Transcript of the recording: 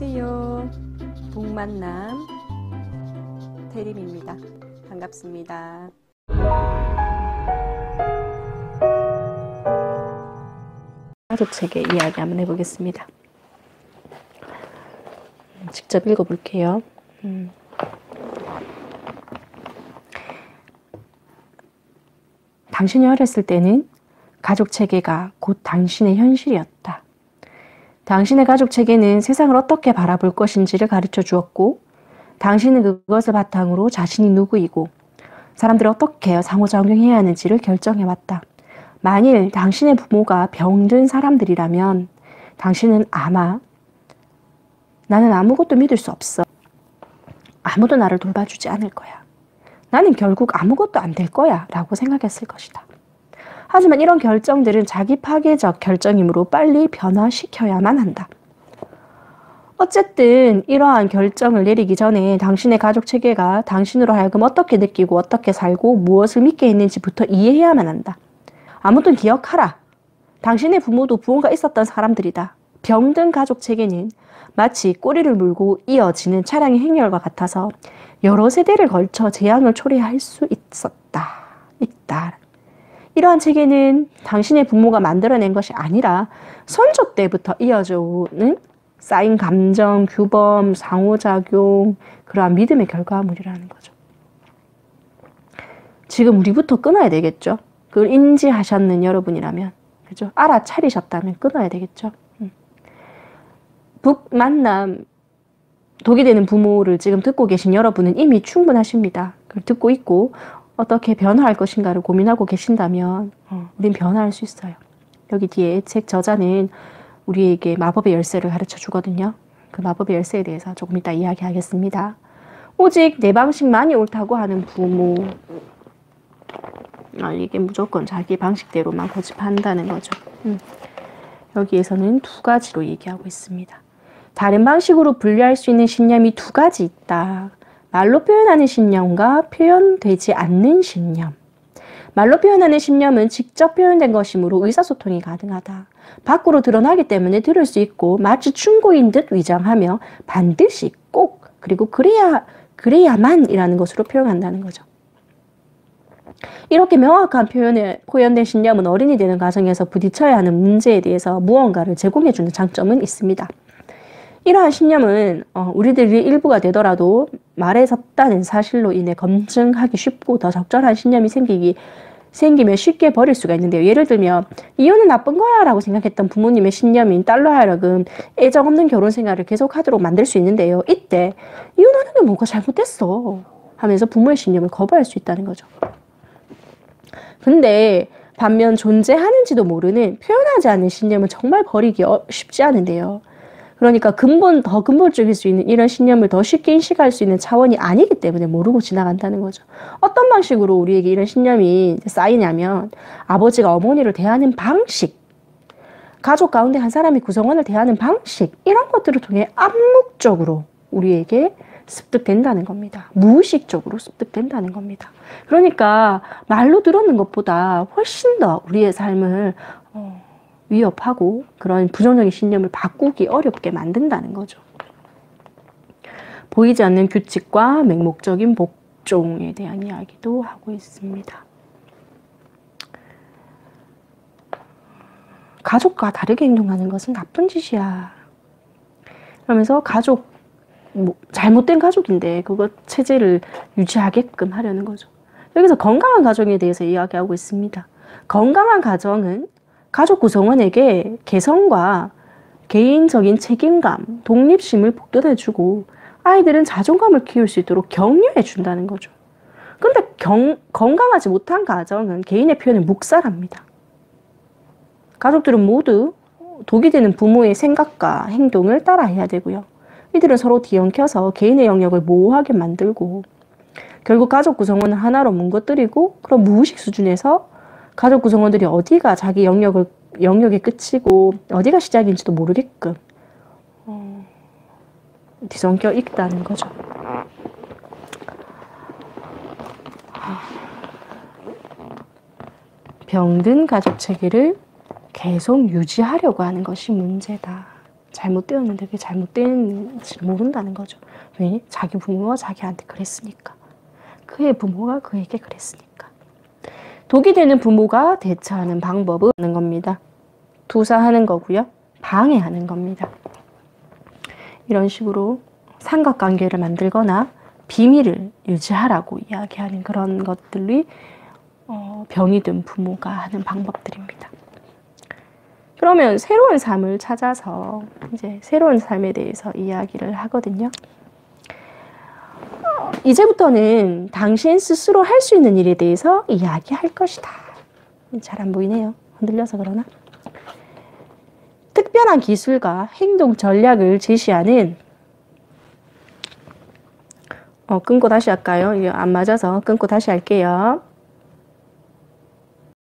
안녕하세요. 동만남 대림입니다. 반갑습니다. 가족체계 이야기 한번 해보겠습니다. 직접 읽어볼게요. 당신이 어렸을 때는 가족체계가 곧 당신의 현실이었다. 당신의 가족체계는 세상을 어떻게 바라볼 것인지를 가르쳐 주었고, 당신은 그것을 바탕으로 자신이 누구이고 사람들을 어떻게 상호작용해야 하는지를 결정해왔다. 만일 당신의 부모가 병든 사람들이라면 당신은 아마 나는 아무것도 믿을 수 없어. 아무도 나를 돌봐주지 않을 거야. 나는 결국 아무것도 안 될 거야 라고 생각했을 것이다. 하지만 이런 결정들은 자기 파괴적 결정이므로 빨리 변화시켜야만 한다. 어쨌든 이러한 결정을 내리기 전에 당신의 가족 체계가 당신으로 하여금 어떻게 느끼고 어떻게 살고 무엇을 믿게 했는지부터 이해해야만 한다. 아무튼 기억하라. 당신의 부모도 부모가 있었던 사람들이다. 병든 가족 체계는 마치 꼬리를 물고 이어지는 차량의 행렬과 같아서 여러 세대를 걸쳐 재앙을 초래할 수 있다. 이러한 체계는 당신의 부모가 만들어낸 것이 아니라 선조 때부터 이어져 오는 쌓인 감정, 규범, 상호작용, 그러한 믿음의 결과물이라는 거죠. 지금 우리부터 끊어야 되겠죠. 그걸 인지하셨는 여러분이라면, 그죠? 알아차리셨다면 끊어야 되겠죠. 북만남 독이 되는 부모를 지금 듣고 계신 여러분은 이미 충분하십니다. 그걸 듣고 있고 어떻게 변화할 것인가를 고민하고 계신다면 우린 변화할 수 있어요. 여기 뒤에 책 저자는 우리에게 마법의 열쇠를 가르쳐 주거든요. 그 마법의 열쇠에 대해서 조금 이따 이야기하겠습니다. 오직 내 방식만이 옳다고 하는 부모, 이게 무조건 자기 방식대로만 고집한다는 거죠. 여기에서는 두 가지로 얘기하고 있습니다. 다른 방식으로 분류할 수 있는 신념이 두 가지 있다. 말로 표현하는 신념과 표현되지 않는 신념. 말로 표현하는 신념은 직접 표현된 것이므로 의사소통이 가능하다. 밖으로 드러나기 때문에 들을 수 있고 마치 충고인 듯 위장하며 반드시 꼭 그리고 그래야만이라는 것으로 표현한다는 거죠. 이렇게 명확한 표현에 표현된 신념은 어린이 되는 과정에서 부딪혀야 하는 문제에 대해서 무언가를 제공해주는 장점은 있습니다. 이러한 신념은 우리들이 일부가 되더라도 말에 섰다는 사실로 인해 검증하기 쉽고 더 적절한 신념이 생기면 쉽게 버릴 수가 있는데요. 예를 들면 이혼은 나쁜 거야 라고 생각했던 부모님의 신념인 딸로 하여금 애정 없는 결혼 생활을 계속하도록 만들 수 있는데요. 이때 이혼하는 게 뭐가 잘못됐어 하면서 부모의 신념을 거부할 수 있다는 거죠. 근데 반면 존재하는지도 모르는 표현하지 않는 신념은 정말 버리기 쉽지 않은데요. 그러니까 더 근본적일 수 있는 이런 신념을 더 쉽게 인식할 수 있는 차원이 아니기 때문에 모르고 지나간다는 거죠. 어떤 방식으로 우리에게 이런 신념이 쌓이냐면 아버지가 어머니를 대하는 방식, 가족 가운데 한 사람이 구성원을 대하는 방식, 이런 것들을 통해 암묵적으로 우리에게 습득된다는 겁니다. 무의식적으로 습득된다는 겁니다. 그러니까 말로 들었는 것보다 훨씬 더 우리의 삶을 위협하고 그런 부정적인 신념을 바꾸기 어렵게 만든다는 거죠. 보이지 않는 규칙과 맹목적인 복종에 대한 이야기도 하고 있습니다. 가족과 다르게 행동하는 것은 나쁜 짓이야. 그러면서 잘못된 가족인데 그거 체제를 유지하게끔 하려는 거죠. 여기서 건강한 가정에 대해서 이야기하고 있습니다. 건강한 가정은 가족 구성원에게 개성과 개인적인 책임감, 독립심을 북돋아주고 아이들은 자존감을 키울 수 있도록 격려해 준다는 거죠. 근데 건강하지 못한 가정은 개인의 표현을 묵살합니다. 가족들은 모두 독이 되는 부모의 생각과 행동을 따라해야 되고요. 이들은 서로 뒤엉켜서 개인의 영역을 모호하게 만들고 결국 가족 구성원은 하나로 뭉거뜨리고 그런 무의식 수준에서 가족 구성원들이 어디가 자기 영역의 끝이고 어디가 시작인지도 모르게끔 뒤섞여 있다는 거죠. 병든 가족 체계를 계속 유지하려고 하는 것이 문제다. 잘못되었는데 그게 잘못된지 모른다는 거죠. 왜? 자기 부모가 자기한테 그랬으니까. 그의 부모가 그에게 그랬으니까. 독이 되는 부모가 대처하는 방법은 하는 겁니다. 투사하는 거고요. 방해하는 겁니다. 이런 식으로 삼각관계를 만들거나 비밀을 유지하라고 이야기하는 그런 것들이 병이 든 부모가 하는 방법들입니다. 그러면 새로운 삶을 찾아서 이제 새로운 삶에 대해서 이야기를 하거든요. 이제부터는 당신 스스로 할 수 있는 일에 대해서 이야기할 것이다. 잘 안 보이네요. 흔들려서 그러나? 특별한 기술과 행동 전략을 제시하는 끊고 다시 할까요? 이거 안 맞아서 끊고 다시 할게요.